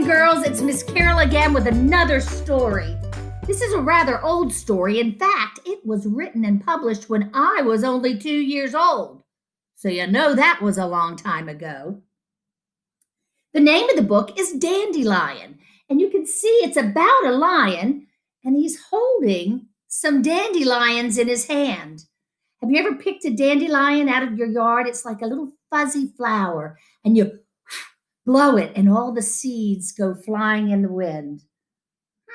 girls, it's Miss Carol again with another story. This is a rather old story. In fact, it was written and published when I was only 2 years old. So you know that was a long time ago. The name of the book is Dandelion, and you can see it's about a lion, and he's holding some dandelions in his hand. Have you ever picked a dandelion out of your yard? It's like a little fuzzy flower, and you blow it, and all the seeds go flying in the wind.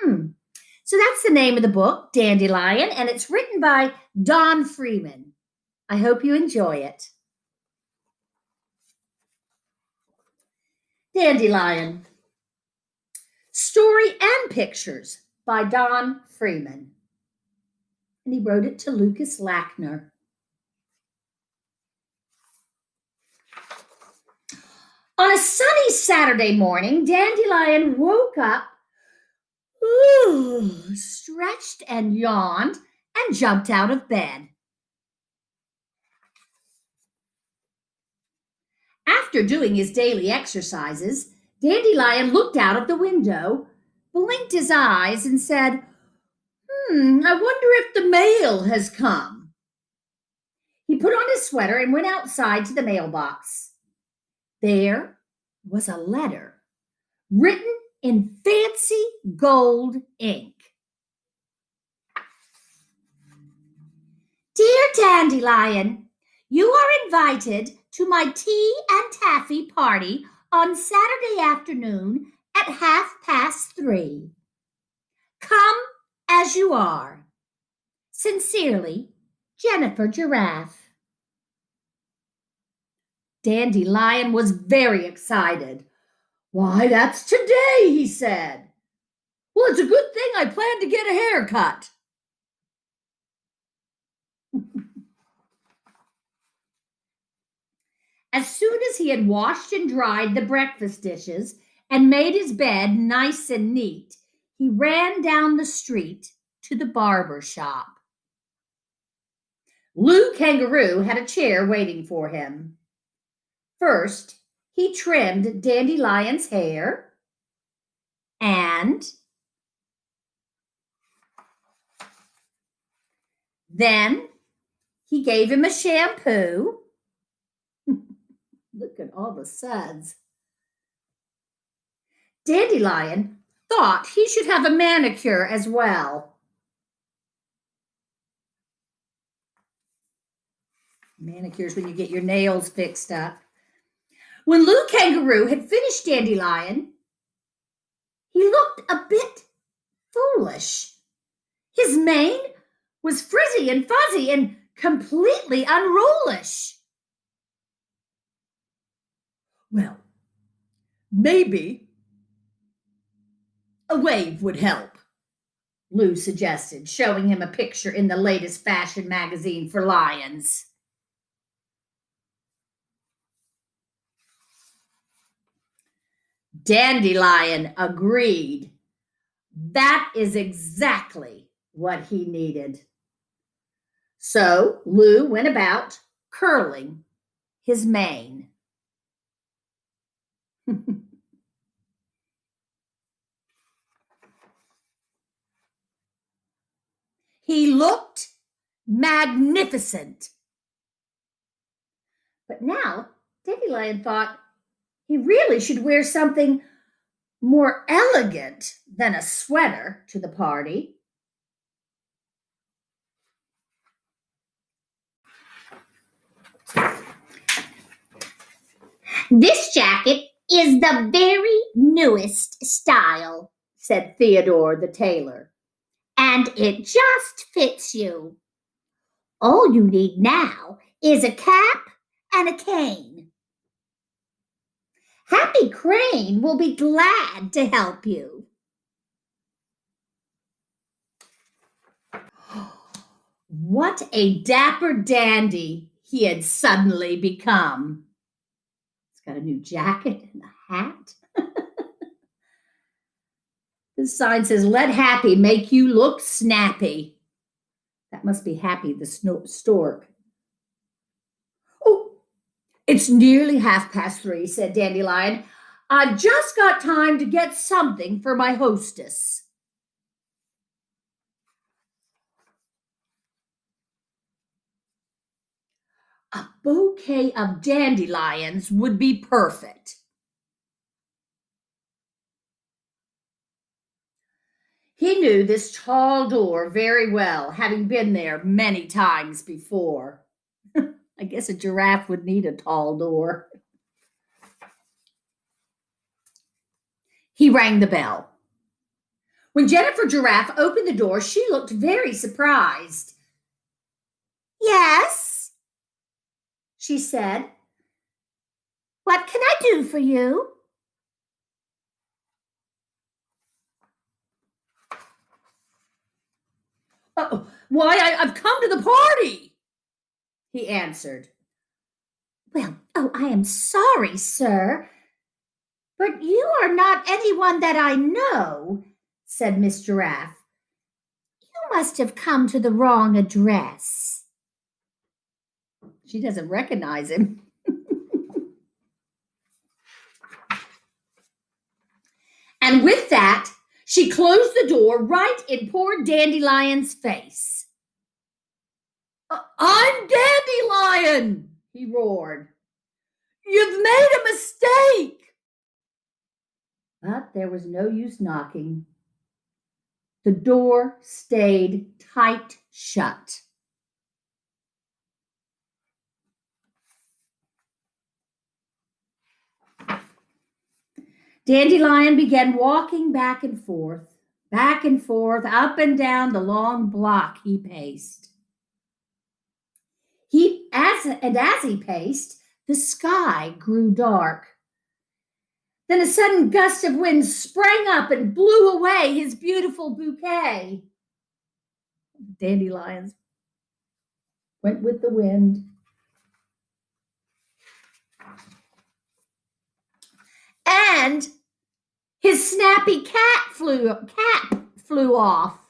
So that's the name of the book, Dandelion, and it's written by Don Freeman. I hope you enjoy it. Dandelion. Story and pictures by Don Freeman. And he wrote it to Lucas Lackner. On a sunny Saturday morning, Dandelion woke up, stretched and yawned, and jumped out of bed. After doing his daily exercises, Dandelion looked out of the window, blinked his eyes, and said, I wonder if the mail has come. He put on his sweater and went outside to the mailbox. There was a letter written in fancy gold ink. Dear Dandelion, you are invited to my tea and taffy party on Saturday afternoon at 3:30. Come as you are. Sincerely, Jennifer Giraffe. Dandelion was very excited. Why, that's today, he said. Well, it's a good thing I planned to get a haircut. As soon as he had washed and dried the breakfast dishes and made his bed nice and neat, he ran down the street to the barber shop. Lou Kangaroo had a chair waiting for him. First, he trimmed Dandelion's hair and then he gave him a shampoo. Look at all the suds. Dandelion thought he should have a manicure as well. Manicures when you get your nails fixed up. When Lou Kangaroo had finished Dandelion, he looked a bit foolish. His mane was frizzy and fuzzy and completely unrulish. Well, maybe a wave would help, Lou suggested, showing him a picture in the latest fashion magazine for lions. Dandelion agreed. That is exactly what he needed. So Lou went about curling his mane. He looked magnificent. But now Dandelion thought he really should wear something more elegant than a sweater to the party. This jacket is the very newest style, said Theodore the tailor, and it just fits you. All you need now is a cap and a cane. Happy Crane will be glad to help you. What a dapper dandy he had suddenly become. He's got a new jacket and a hat. This sign says, "Let Happy make you look snappy." That must be Happy the stork. Oh, it's nearly 3:30, said Dandelion. I've just got time to get something for my hostess. A bouquet of dandelions would be perfect. He knew this tall door very well, having been there many times before. I guess a giraffe would need a tall door. He rang the bell. When Jennifer Giraffe opened the door, she looked very surprised. "Yes," she said. "What can I do for you?" "Oh, why, I've come to the party," he answered. "Well, I am sorry, sir, but you are not anyone that I know," said Miss Giraffe. "You must have come to the wrong address." She doesn't recognize him. And with that, she closed the door right in poor Dandelion's face. "I'm Dandelion," he roared. "You've made a mistake." But there was no use knocking. The door stayed tight shut. Dandelion began walking back and forth, up and down the long block he paced. As he paced, the sky grew dark. Then a sudden gust of wind sprang up and blew away his beautiful bouquet. Dandelions went with the wind. And his snappy cap flew off.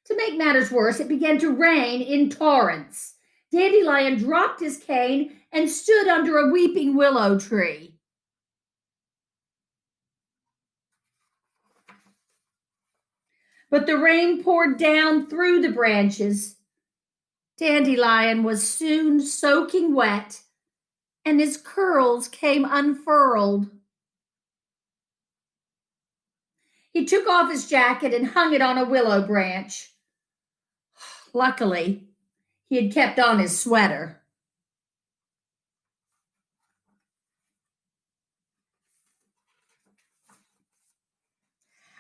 To make matters worse, it began to rain in torrents. Dandelion dropped his cane and stood under a weeping willow tree. But the rain poured down through the branches. Dandelion was soon soaking wet, and his curls came unfurled. He took off his jacket and hung it on a willow branch. Luckily, he had kept on his sweater.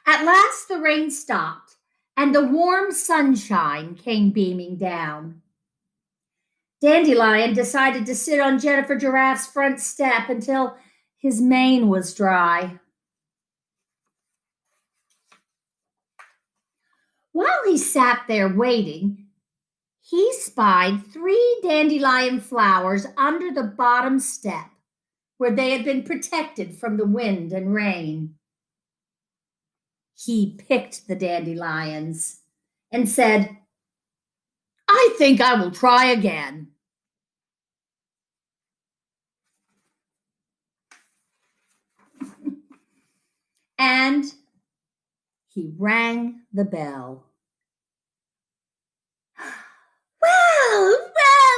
At last the rain stopped, and the warm sunshine came beaming down. Dandelion decided to sit on Jennifer Giraffe's front step until his mane was dry. While he sat there waiting, he spied 3 dandelion flowers under the bottom step, where they had been protected from the wind and rain. He picked the dandelions and said, "I think I will try again." And he rang the bell. Well,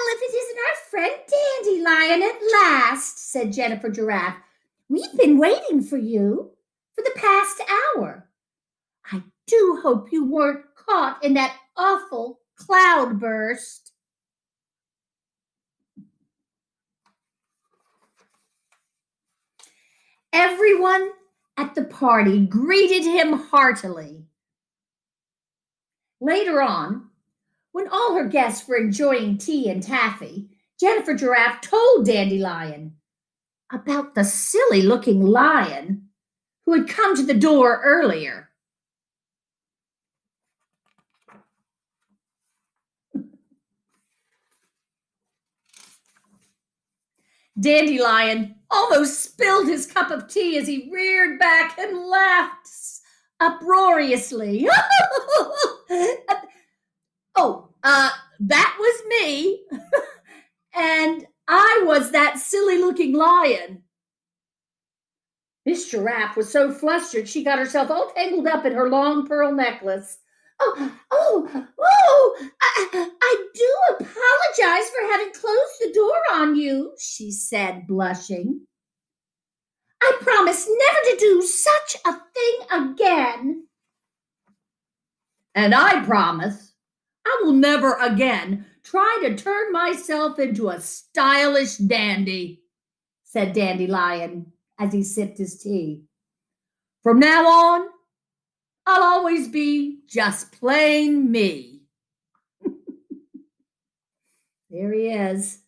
if it isn't our friend Dandelion at last," said Jennifer Giraffe. "We've been waiting for you for the past hour. I do hope you weren't caught in that awful cloudburst." Everyone at the party greeted him heartily. Later on, when all her guests were enjoying tea and taffy, Jennifer Giraffe told Dandelion about the silly-looking lion who had come to the door earlier. Dandelion almost spilled his cup of tea as he reared back and laughed uproariously. "Oh, that was me." And I was that silly-looking lion. Miss Giraffe was so flustered she got herself all tangled up in her long pearl necklace. I do apologize for having closed the door on you, she said, blushing. I promise never to do such a thing again. And I promise I will never again try to turn myself into a stylish dandy, said Dandelion as he sipped his tea. From now on, I'll always be just plain me. There he is,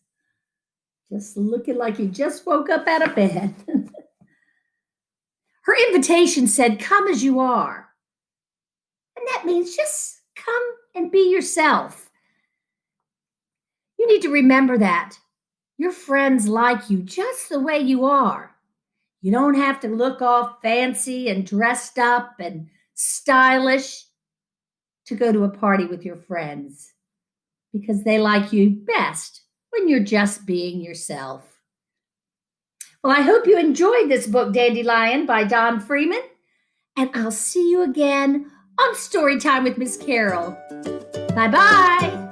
just looking like he just woke up out of bed. Her invitation said, "Come as you are." And that means just come and be yourself. You need to remember that. Your friends like you just the way you are. You don't have to look all fancy and dressed up and stylish to go to a party with your friends because they like you best when you're just being yourself. Well, I hope you enjoyed this book, Dandelion by Don Freeman, and I'll see you again on Storytime with Miss Carol. Bye-bye.